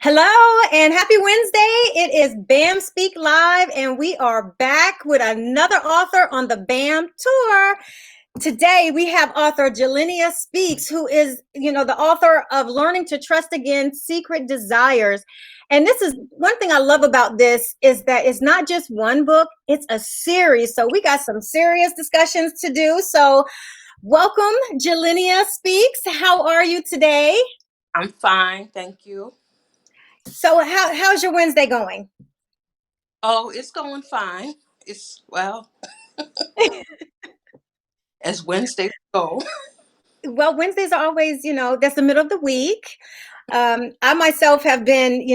Hello and happy Wednesday. It is BAM Speak Live, and we are back with another author on the BAM tour. Today we have author Julenia Speaks, who is, the author of Learning to Trust Again, Secret Desires. And this is one thing I love about this is that it's not just one book, it's a series. So we got some serious discussions to do. So welcome, Julenia Speaks. How are you today? I'm fine, thank you. So how's your Wednesday going? Oh, it's going fine. Well, as Wednesdays go. Well, Wednesdays are always, that's the middle of the week. I myself have been,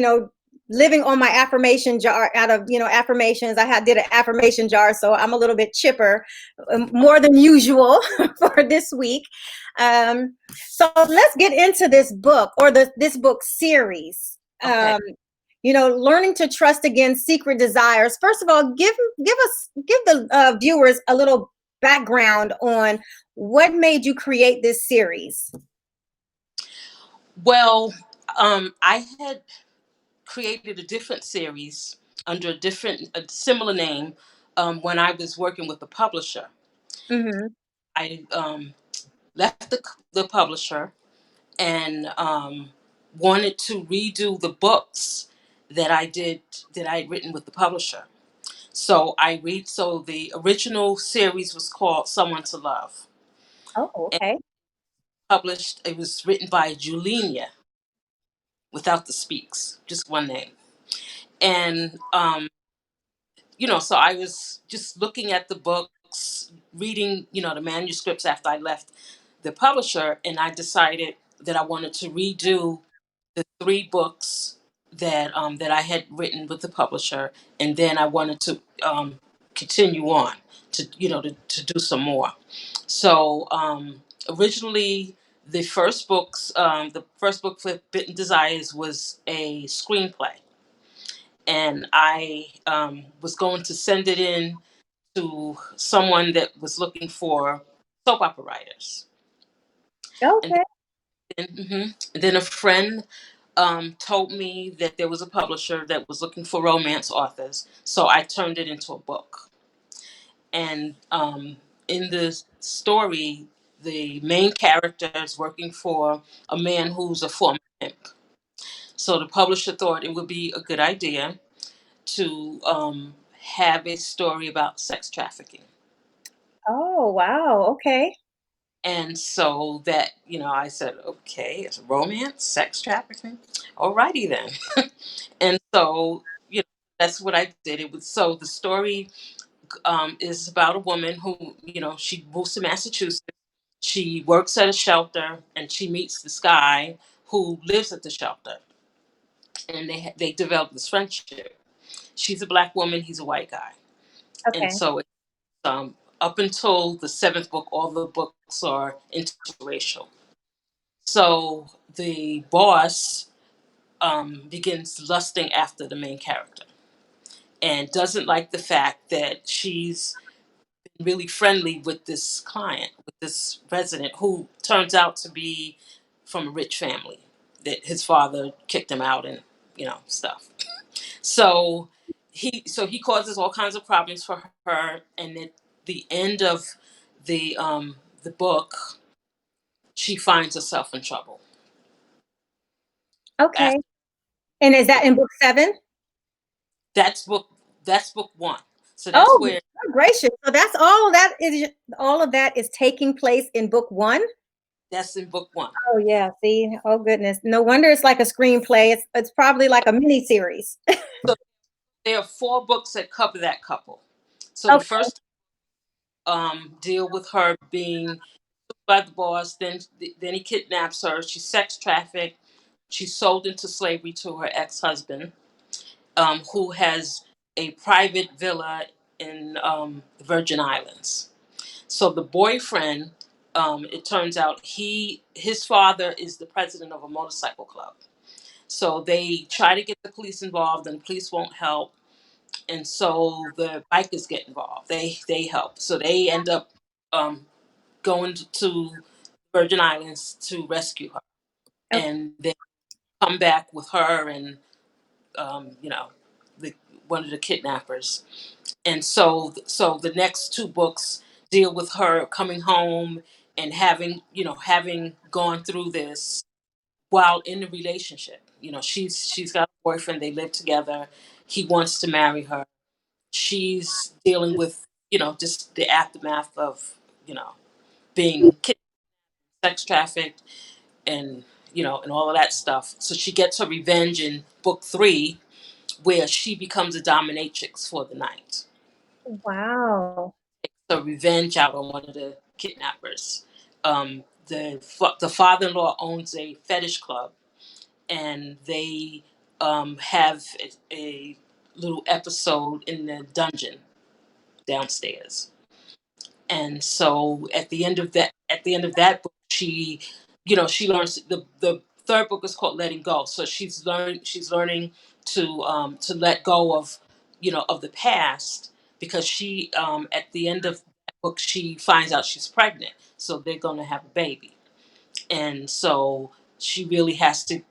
living on my affirmation jar out of, affirmations. Did an affirmation jar, so I'm a little bit chipper, more than usual for this week. So let's get into this book or this book series. Okay. Learning to trust again, secret desires. First of all, give the viewers a little background on what made you create this series. Well, I had created a different series under a similar name when I was working with the publisher. Mm-hmm. I left the publisher and wanted to redo the books that I'd written with the publisher. So the original series was called Someone to Love. Oh, And okay. it was written by Julenia without the speaks, just one name. And so I was just looking at the books, reading, the manuscripts after I left the publisher, and I decided that I wanted to redo the three books that I had written with the publisher, and then I wanted to continue on to do some more. So originally, the first book for Bitten Desires was a screenplay, and I was going to send it in to someone that was looking for soap opera writers, and Okay. then a friend told me that there was a publisher that was looking for romance authors, so I turned it into a book. And in the story, the main character is working for a man who's a former pimp. So the publisher thought it would be a good idea to have a story about sex trafficking. Oh, wow. Okay. And so that, I said, okay, it's romance, sex trafficking. Alrighty then. And so, that's what I did. The story is about a woman who, she moves to Massachusetts. She works at a shelter and she meets this guy who lives at the shelter. And they develop this friendship. She's a black woman, he's a white guy. And Okay. so up until the seventh book, all the books are interracial. So the boss begins lusting after the main character and doesn't like the fact that she's really friendly with this client, with this resident who turns out to be from a rich family that his father kicked him out and stuff. So he causes all kinds of problems for her, and at the end of the book, she finds herself in trouble. Okay. After And is that book, in book 7? that's book that's book one. So that's Oh, where good gracious. So all of that is taking place in book 1? that's in book one. Oh yeah, see. Oh goodness. No wonder it's like a screenplay. It's probably like a mini series. So there are four books that cover that couple. So the Okay. first deal with her being by the boss. Then he kidnaps her. She's sex trafficked. She's sold into slavery to her ex-husband, who has a private villa in the Virgin Islands. So the boyfriend, it turns out his father is the president of a motorcycle club. So they try to get the police involved, and the police won't help. And so the bikers get involved. They help. So they end up um, going to Virgin Islands to rescue her, Okay. and they come back with her and you know, the, one of the kidnappers. And so the next two books deal with her coming home and having gone through this while in the relationship. She's got a boyfriend, they live together, he wants to marry her. She's dealing with just the aftermath of being kidnapped, sex trafficked, and and all of that stuff. So she gets her revenge in book 3, where she becomes a dominatrix for the night. Wow. So revenge out on one of the kidnappers. The father-in-law owns a fetish club, and they have a little episode in the dungeon downstairs. And so at the end of that book, she learns. The third book is called Letting Go. So she's learning to let go of the past, because she at the end of that book she finds out she's pregnant, so they're going to have a baby. And so she really has to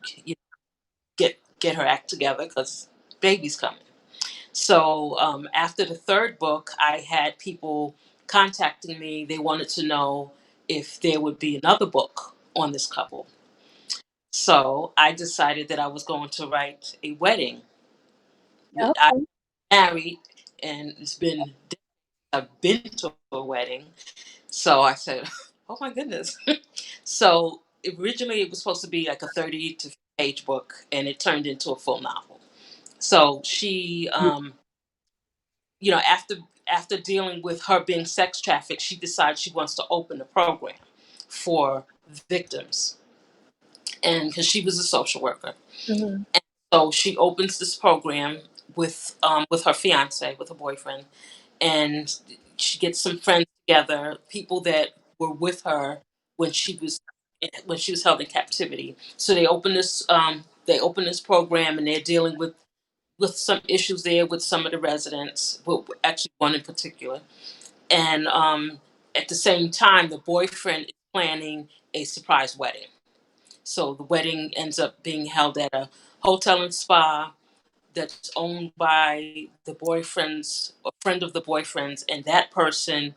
get her act together, because baby's coming. So after the third book, I had people contacting me. They wanted to know if there would be another book on this couple. So I decided that I was going to write a wedding. I Okay. married, and I've been to a wedding. So I said, "Oh my goodness!" So originally it was supposed to be like a 30 to page book, and it turned into a full novel. So she after dealing with her being sex trafficked, she decides she wants to open a program for victims, and because she was a social worker, Mhm. so she opens this program with her fiance, with her boyfriend, and she gets some friends together, people that were with her when she was held in captivity. So they open this program, and they're dealing with some issues there with some of the residents, well, actually one in particular. And at the same time, the boyfriend is planning a surprise wedding. So the wedding ends up being held at a hotel and spa that's owned by the boyfriend's a friend of the boyfriend's, and that person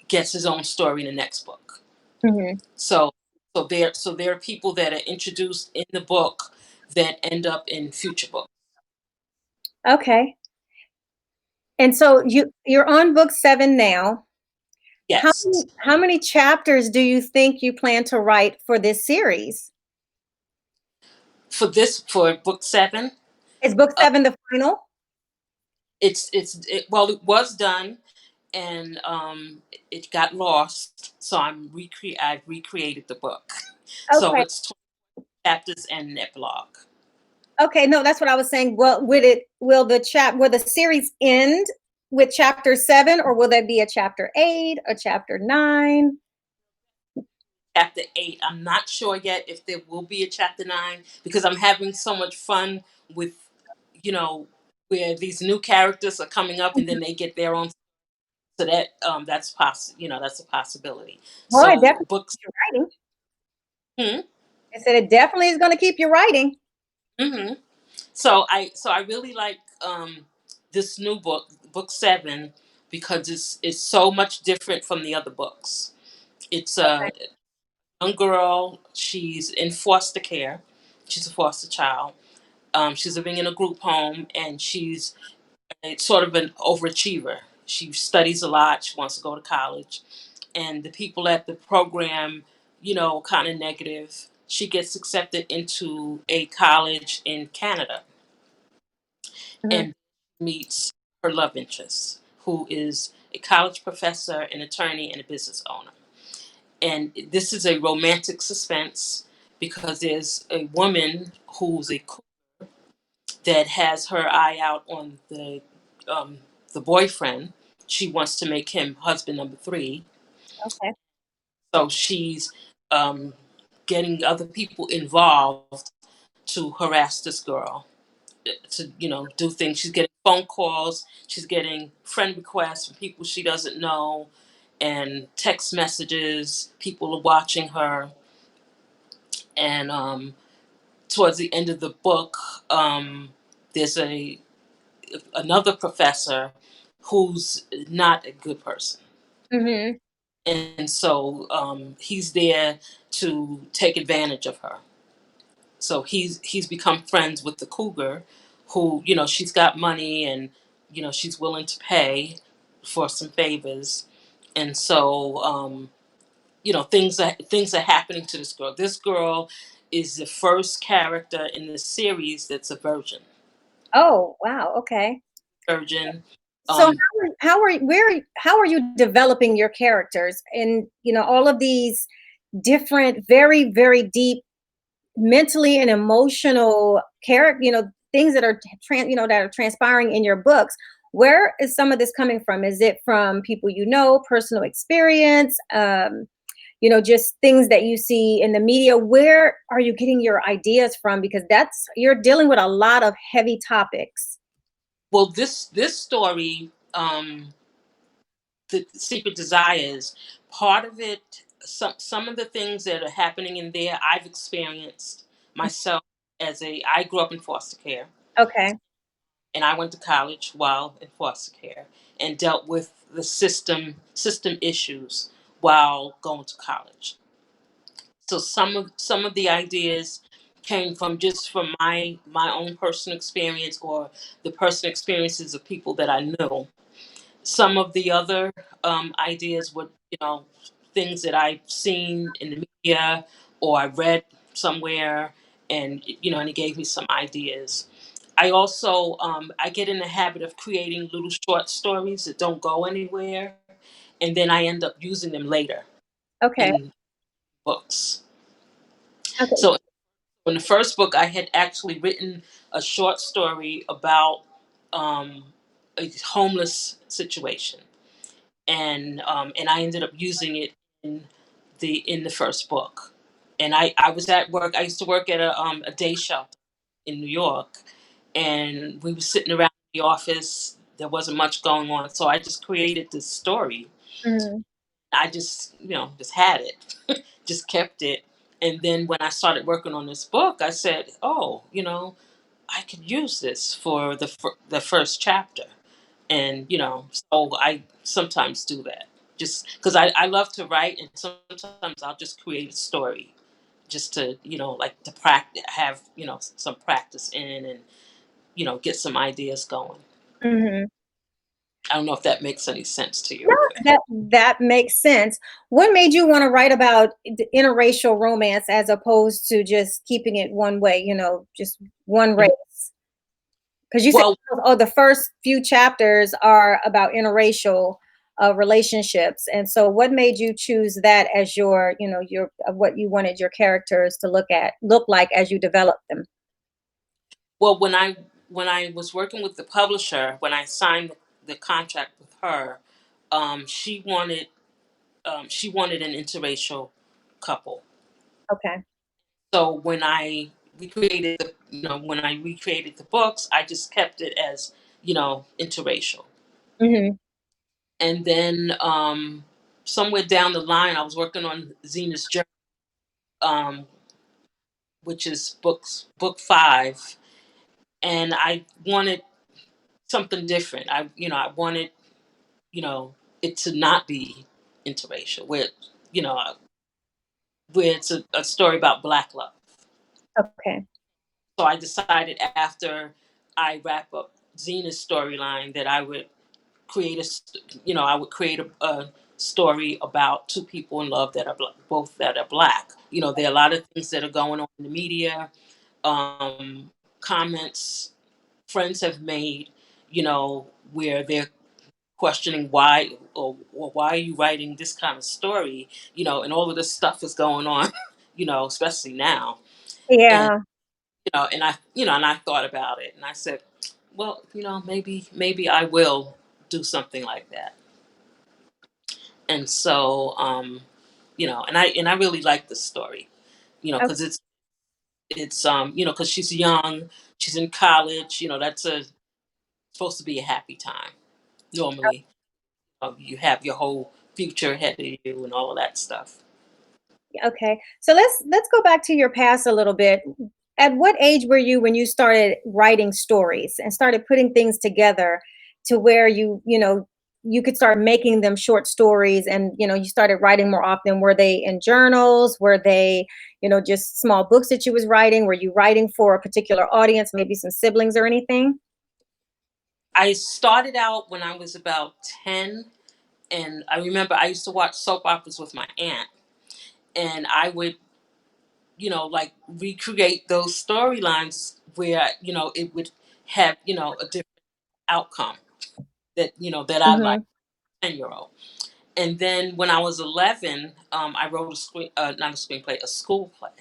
gets his own story in the next book. Mhm. So there are people that are introduced in the book that end up in future books. Okay. And so you're on book 7 now. How Yes. many, how many chapters do you think you plan to write for this series? For book 7, Is book uh, 7 the final? well, it was done, and it got lost, so I've recreated the book. So Okay. it's 20 chapters and an epilogue. Okay, no, that's what I was saying. Well, will the series end with chapter 7, or will there be a chapter 8, a chapter 9? Chapter 8, I'm not sure yet if there will be a chapter 9, because I'm having so much fun with, you know, where these new characters are coming up and then they get their own. So that's a possibility. Well, it So definitely books. keeps you writing. Hmm. I said it definitely is going to keep you writing. Hmm. So I really like this new book 7, because it's so much different from the other books. It's a young girl. She's in foster care. She's a foster child. She's living in a group home, and she's sort of an overachiever. She studies a lot. She wants to go to college, and the people at the program, kind of negative. She gets accepted into a college in Canada, Mhm. and meets her love interest, who is a college professor, an attorney, and a business owner. And this is a romantic suspense, because there's a woman who's a cook that has her eye out on the boyfriend. She wants to make him husband number 3, Okay. so she's um, getting other people involved to harass this girl, to do things. She's getting phone calls, she's getting friend requests from people she doesn't know, and text messages. People are watching her, and towards the end of the book, there's another professor who's not a good person, Mm-hmm. and so he's there to take advantage of her. So he's become friends with the cougar, who, she's got money, and she's willing to pay for some favors, and so things are happening to this girl. This girl is the first character in the series that's a Oh, wow. Okay. virgin. So Um, how are you developing your characters and all of these different, very, very deep mentally and emotional character, things that are that are transpiring in your books? Where is some of this coming from? Is it from people, personal experience, just things that you see in the media? Where are you getting your ideas from? Because you're dealing with a lot of heavy topics. well, this story, the Secret Desires, part of it, some of the things that are happening in there, I've experienced myself. I grew up in foster care, Okay. and I went to college while in foster care, and dealt with the system issues while going to college. So some of the ideas came from my own personal experience, or the personal experiences of people that I knew. Some of the other ideas were, things that I've seen in the media, or I read somewhere, and and it gave me some ideas. I also I get in the habit of creating little short stories that don't go anywhere, and then I end up using them later Okay. in books. Okay. So in the first book, I had actually written a short story about um, a homeless situation, and I ended up using it in the first book. And I was at work. I used to work at a day shelter in New York, and we were sitting around the office. There wasn't much going on, so I just created this story. Mhm. I just just had it, just kept it. And then when I started working on this book, I said, "Oh, I could use this for the first chapter." And so I sometimes do that, just because I love to write, and sometimes I'll just create a story just to like to practice, have some practice in, and get some ideas going. Mhm. I don't know if that makes any sense to No, you. that makes sense. What made you want to write about the interracial romance as opposed to just keeping it one way, just one Mhm. race? Because you said, Well, oh, the first few chapters are about interracial relationships, and so what made you choose that as your what you wanted your characters to look like as you developed them? when I was working with the publisher, when I signed the contract with her, she wanted an interracial couple. Okay. So when I recreated the books, I just kept it as interracial. Hmm. And then somewhere down the line, I was working on Zena's journey, um, which is book 5, and I wanted something different. I wanted it to not be interracial, you know where it's a story about Black love. Okay. So I decided, after I wrap up Zena's storyline, that I would create a story about two people in love that are both that are Black. There are a lot of things that are going on in the media, comments friends have made, where they're questioning why, or why are you writing this kind of story, and all of this stuff is going on, especially now. And Yeah. and I thought about it, and I said, well, maybe I will do something like that. And so and I really like this story, because because she's young, she's in college, that's a supposed to be a happy time. Normally, you have your whole future ahead of you and all of that stuff. Okay. So let's go back to your past a little bit. At what age were you when you started writing stories and started putting things together to where you could start making them short stories, and you started writing more often? Were they in journals? Were they just small books that you was writing? Were you writing for a particular audience, maybe some siblings or anything? I started out when I was about 10, and I remember I used to watch soap operas with my aunt, and I would, like recreate those storylines where, it would have, a different outcome that I like, Hmm. 10-year-old. And then when I was 11, I wrote not a screenplay, a school play.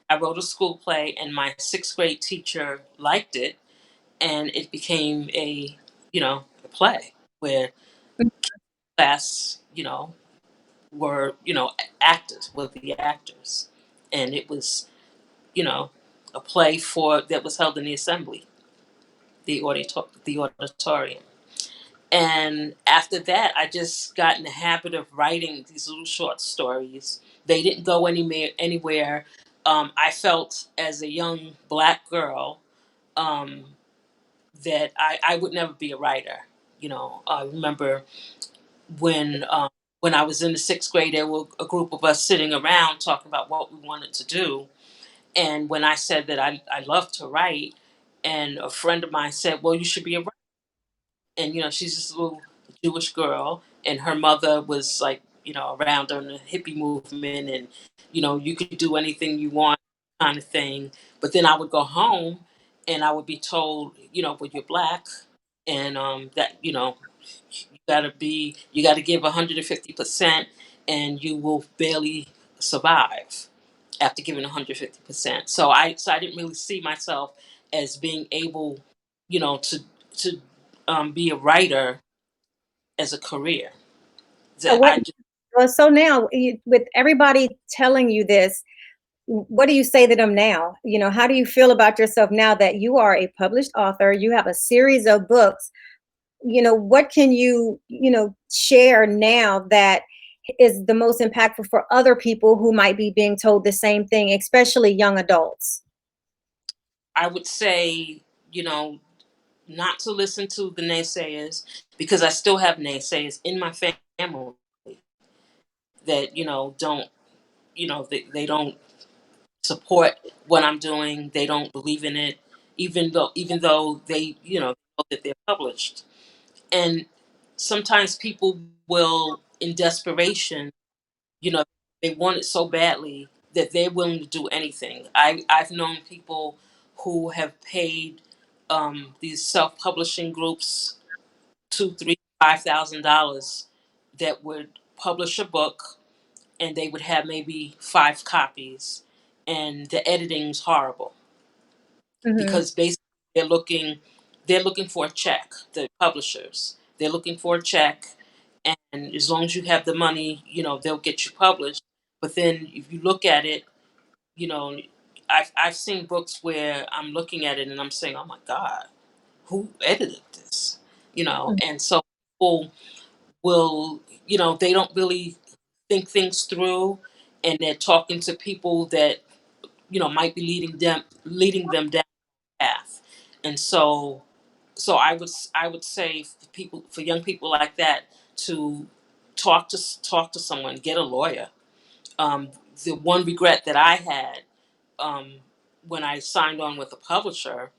I wrote a school play, and my sixth grade teacher liked it, and it became a play where class, were, actors, were the actors. And it was, you know, a play that was held in the assembly, the auditorium. And after that, I just got in the habit of writing these little short stories. They didn't go anywhere. I felt as a young black girl, um, that I would never be a writer. I remember when I was in the sixth grade, there were a group of us sitting around talking about what we wanted to do. And when I said that I love to write, and a friend of mine said, "Well, you should be a writer." And she's this little Jewish girl, and her mother was like, around during the hippie movement, and you could do anything you want, kind of thing. But then I would go home, and I would be told, well, you're black, and that you got to give 150%, and you will barely survive after giving 150%. So I didn't really see myself as being able, to be a writer as a career. So That what? I just Well, so now with everybody telling you this, what do you say to them now? How do you feel about yourself now that you are a published author? You have a series of books. What can you share now that is the most impactful for other people who might be being told the same thing, especially young adults? I would say, not to listen to the naysayers, because I still have naysayers in my family that don't they don't support what I'm doing. They don't believe in it, even though they know that they're published. And sometimes people will, in desperation, you know they want it so badly that they're willing to do anything. I've known people who have paid these self-publishing groups two, three, $5,000 that would publish a book, and they would have maybe 5 copies, and the editing's horrible, Hmm. because basically they're looking for a check. The publishers, they're looking for a check, and as long as you have the money, they'll get you published. But then if you look at it, you know I've seen books where I'm looking at it and I'm saying, oh my God, who edited this? And so people will, they don't really think things through, and they're talking to people that might be leading them down the path. And so I would say for young people like that, to talk to someone, get a lawyer. um, the one regret that I had, um, when I signed on with a publisher,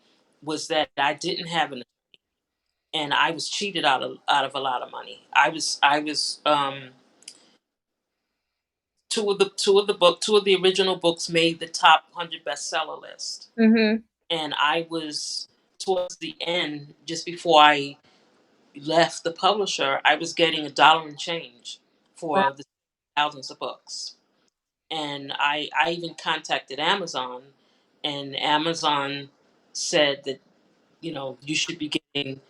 was that I didn't have an, and I was cheated out of a lot of money. I was two of the original books made the top 100 bestseller list, Hmm. and I was, towards the end, just before I left the publisher, I was getting a dollar and change Wow. for the thousands of books. And I even contacted Amazon, and Amazon said that you should be getting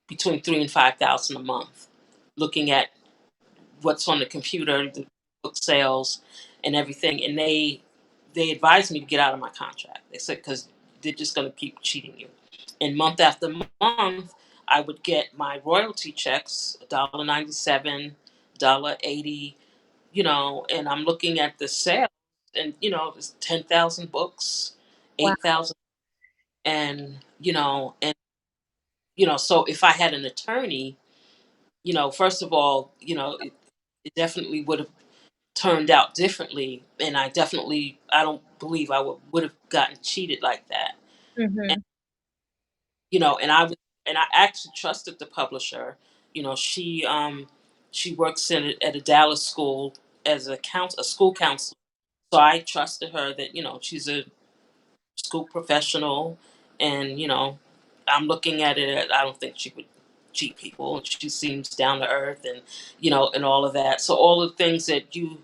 between 3 and 5 thousand a month, looking at what's on the computer, the book sales, and everything. And they advised me to get out of my contract. They said, because they're just going to keep cheating you. And month after month, I would get my royalty checks, $1.97, $1.80, and I'm looking at the sales, and there's 10,000 books. Wow. 8,000. And, so if I had an attorney, first of all, it definitely would have turned out differently. And I don't believe I would have gotten cheated like that. And, Mm-hmm. and I actually trusted the publisher. She works at a Dallas school as a school counselor. So I trusted her that, she's a school professional, and I'm looking at it. I don't think she would cheat people. She seems down to earth, and and all of that. So all the things that you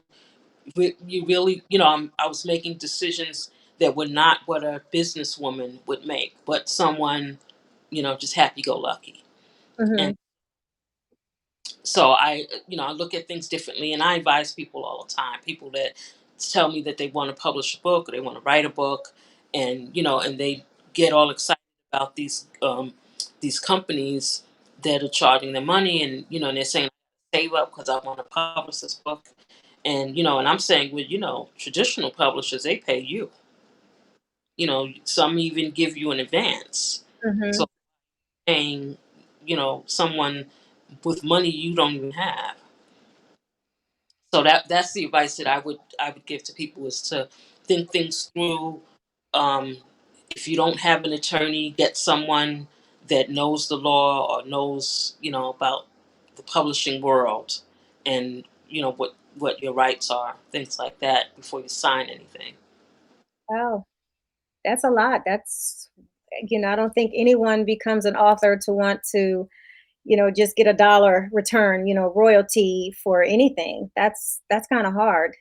really, I was making decisions that were not what a businesswoman would make, but someone, just happy go lucky. Mm-hmm. And so I look at things differently, and I advise people all the time. People that tell me that they want to publish a book or they want to write a book, and and they get all excited about these companies that are charging them money, and and they're saying save up because I want to publish this book, and and I'm saying, well, traditional publishers, they pay you. Some even give you an advance. Mm-hmm. So paying someone with money you don't even have. So that's the advice that I would give to people, is to think things through. Um, if you don't have an attorney, get someone that knows the law or knows about the publishing world, and what your rights are, things like that, before you sign anything. Wow. That's a lot. I don't think anyone becomes an author to want to, just get a dollar return, royalty for anything. That's kind of hard,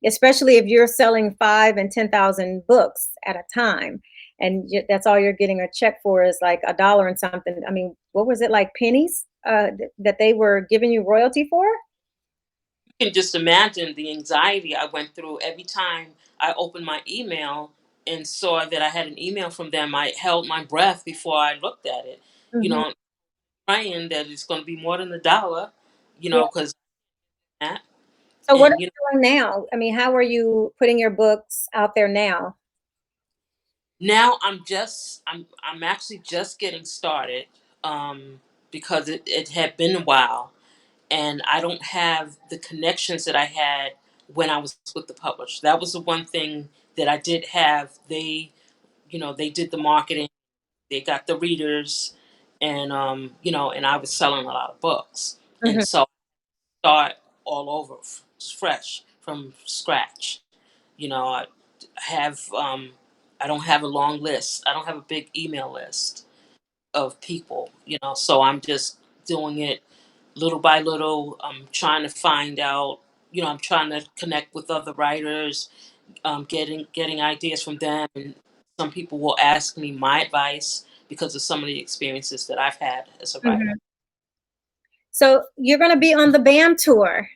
especially if you're selling 5 and 10,000 books at a time, and that's all you're getting a check for is like a dollar and something. I mean, what was it, like pennies that they were giving you royalty for? You can just imagine the anxiety I went through every time I opened my email and saw that I had an email from them. I held my breath before I looked at it. You Hmm. know, praying that it's going to be more than a dollar. Yeah. Because that. So what are And you doing now? I mean, how are you putting your books out there now? now I'm actually just getting started, because it had been a while, and I don't have the connections that I had when I was with the publisher. That was the one thing that I did have. They did the marketing, they got the readers, and and I was selling a lot of books, and Hmm. so start all over, fresh from scratch. I have I don't have a long list. I don't have a big email list of people. So I'm just doing it little by little. I'm trying to find out. I'm trying to connect with other writers, getting ideas from them, and some people will ask me my advice because of some of the experiences that I've had as a writer. Hmm. So you're going to be on the BAM tour.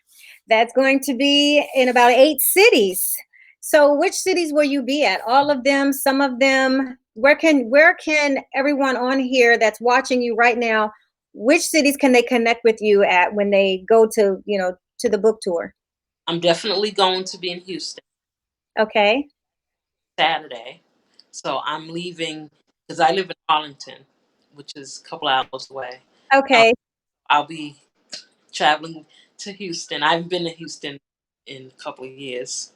That's going to be in about 8 cities. So which cities will you be at? All of them, some of them? Where can everyone on here that's watching you right now, which cities can they connect with you at when they go to the book tour? I'm definitely going to be in Houston Okay. Saturday, so I'm leaving because I live in Arlington, which is a couple hours away. Um, Okay. I'll be traveling to Houston. I haven't been to Houston in a couple of years,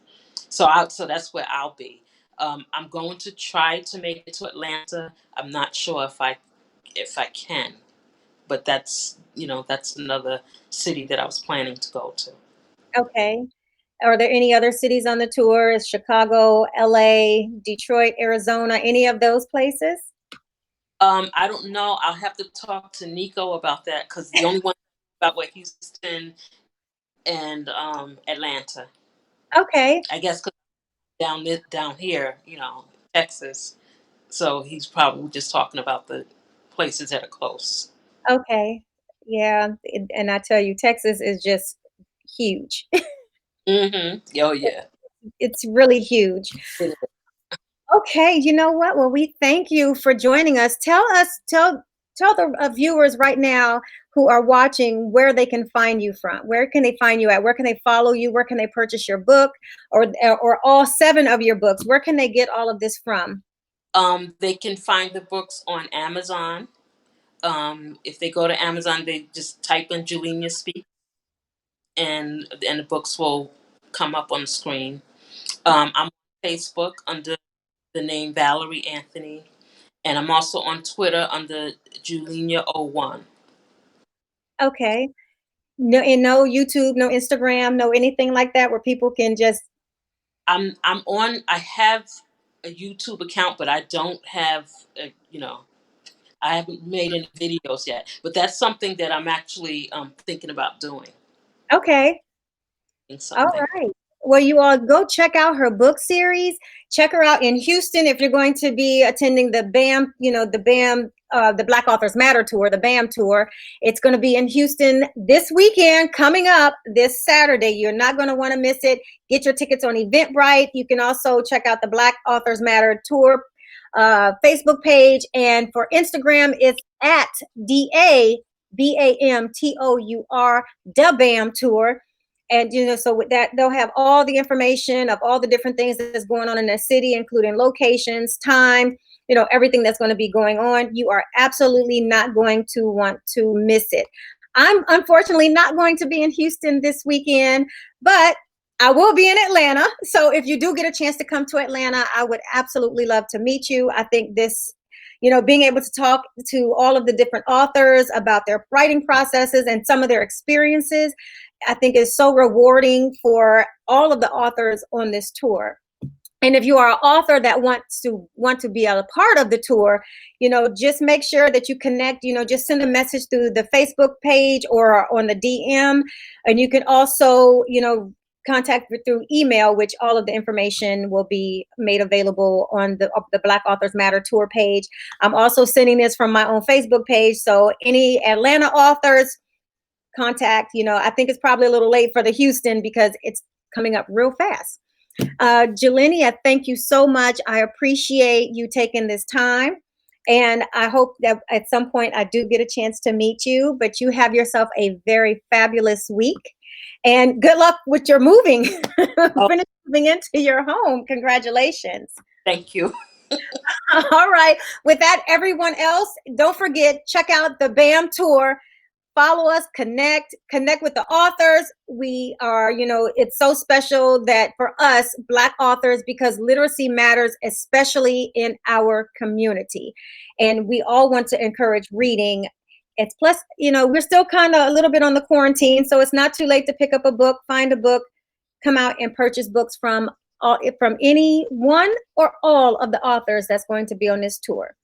so that's where I'll be. I'm going to try to make it to Atlanta. I'm not sure if I can, but that's another city that I was planning to go to. Okay. Are there any other cities on the tour? Is Chicago, LA, Detroit, Arizona, any of those places? I don't know. I'll have to talk to Nico about that, because the only one about what Houston and Atlanta. Okay. I guess 'cause down here, Texas. So he's probably just talking about the places that are close. Okay. Yeah, and I tell you, Texas is just huge. Oh yeah. It's really huge. It is. Okay, you know what? Well, we thank you for joining us. Tell the viewers right now who are watching where they can find you from. Where can they find you at? Where can they follow you? Where can they purchase your book, or all 7 of your books? Where can they get all of this from? They can find the books on Amazon. If they go to Amazon, they just type in Julenia Speaks, and the books will come up on the screen. I'm on Facebook under the name Valerie Anthony, and I'm also on Twitter under Julenia01. Okay. No, and no YouTube, no Instagram, no anything like that where people can just. I'm on. I have a YouTube account, but I don't have. I haven't made any videos yet. But that's something that I'm actually thinking about doing. Okay. All Something. right. Well, you all go check out her book series. Check her out in Houston if you're going to be attending the BAM, the Black Authors Matter tour, the BAM tour. It's going to be in Houston this weekend, coming up this Saturday. You're not going to want to miss it. Get your tickets on Eventbrite. You can also check out the Black Authors Matter tour Facebook page. And for Instagram, it's at DABAMTOUR, the BAM tour. And, so with that, they'll have all the information of all the different things that's going on in the city, including locations, time, everything that's going to be going on. You are absolutely not going to want to miss it. I'm unfortunately not going to be in Houston this weekend, but I will be in Atlanta. So if you do get a chance to come to Atlanta, I would absolutely love to meet you. I think this, being able to talk to all of the different authors about their writing processes and some of their experiences, I think is so rewarding for all of the authors on this tour. And if you are an author that want to be a part of the tour, just make sure that you connect, just send a message through the Facebook page or on the DM. And you can also, contact through email, which all of the information will be made available on the Black Authors Matter tour page. I'm also sending this from my own Facebook page. So any Atlanta authors, contact, I think it's probably a little late for the Houston because it's coming up real fast. Julenia, thank you so much. I appreciate you taking this time. And I hope that at some point I do get a chance to meet you, but you have yourself a very fabulous week. And good luck with your moving, moving into your home. Congratulations. Thank you. All right. With that, everyone else, don't forget, check out the BAM tour. Follow us, connect with the authors. We are, it's so special that for us, Black authors, because literacy matters, especially in our community. And we all want to encourage reading. It's plus, we're still kind of a little bit on the quarantine, so it's not too late to pick up a book, find a book, come out and purchase books from any one or all of the authors that's going to be on this tour.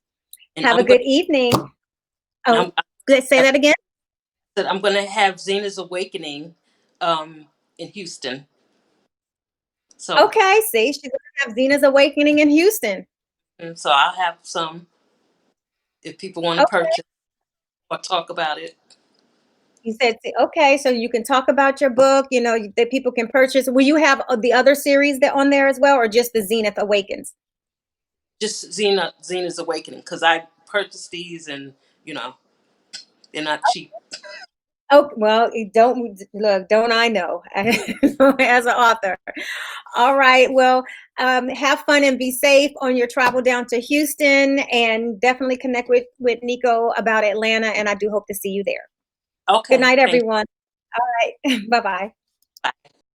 And Have a good evening. Oh, say that again. I'm going to have Zena's Awakening in Houston. So okay, see, she's going to have Zena's Awakening in Houston. And so I'll have some if people want to purchase or talk about it. You said, okay, so you can talk about your book, that people can purchase. Will you have the other series that on there as well, or just the Zenith Awakens? Just Zena's Awakening, because I purchased these and, they're not cheap. Oh, well, don't I know as an author. All right. Well, have fun and be safe on your travel down to Houston, and definitely connect with Nico about Atlanta. And I do hope to see you there. Okay. Good night, everyone. All right. Bye-bye. Bye.